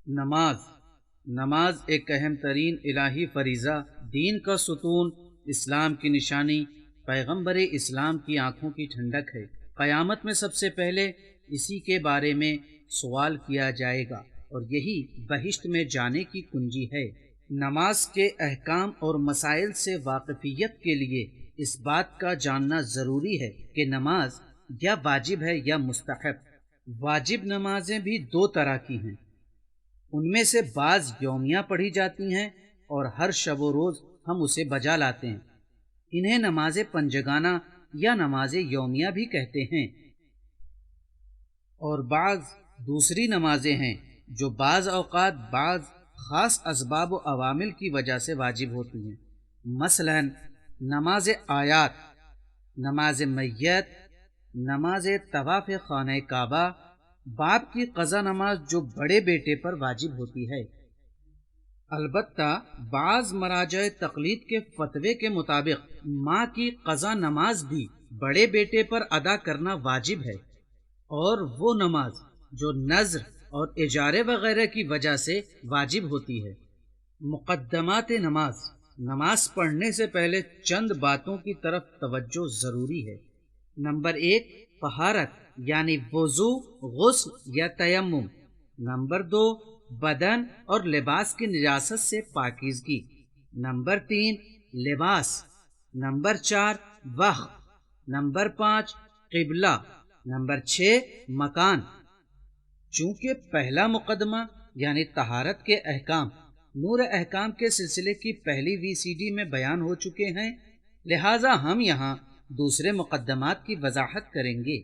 نماز نماز ایک اہم ترین الہی فریضہ، دین کا ستون، اسلام کی نشانی، پیغمبر اسلام کی آنکھوں کی ٹھنڈک ہے۔ قیامت میں سب سے پہلے اسی کے بارے میں سوال کیا جائے گا اور یہی بہشت میں جانے کی کنجی ہے۔ نماز کے احکام اور مسائل سے واقفیت کے لیے اس بات کا جاننا ضروری ہے کہ نماز یا واجب ہے یا مستحب۔ واجب نمازیں بھی دو طرح کی ہیں، ان میں سے بعض یومیہ پڑھی جاتی ہیں اور ہر شب و روز ہم اسے بجا لاتے ہیں، انہیں نماز پنجگانہ یا نماز یومیہ بھی کہتے ہیں۔ اور بعض دوسری نمازیں ہیں جو بعض اوقات بعض خاص اسباب و عوامل کی وجہ سے واجب ہوتی ہیں، مثلا نماز آیات، نماز میت، نماز طواف خانہ کعبہ، باپ کی قضا نماز جو بڑے بیٹے پر واجب ہوتی ہے۔ البتہ بعض مراجع تقلید کے فتوے کے مطابق ماں کی قضا نماز بھی بڑے بیٹے پر ادا کرنا واجب ہے، اور وہ نماز جو نذر اور اجارے وغیرہ کی وجہ سے واجب ہوتی ہے۔ مقدمات نماز نماز پڑھنے سے پہلے چند باتوں کی طرف توجہ ضروری ہے۔ نمبر 1، طہارت یعنی وضو، غسل یا تیمم۔ نمبر 2، بدن اور لباس کی نجاست سے پاکیزگی۔ نمبر 3، لباس۔ نمبر 4، وقت۔ نمبر 5، قبلہ۔ نمبر 6، مکان۔ چونکہ پہلا مقدمہ یعنی طہارت کے احکام نور احکام کے سلسلے کی پہلی VCD میں بیان ہو چکے ہیں، لہٰذا ہم یہاں دوسرے مقدمات کی وضاحت کریں گے۔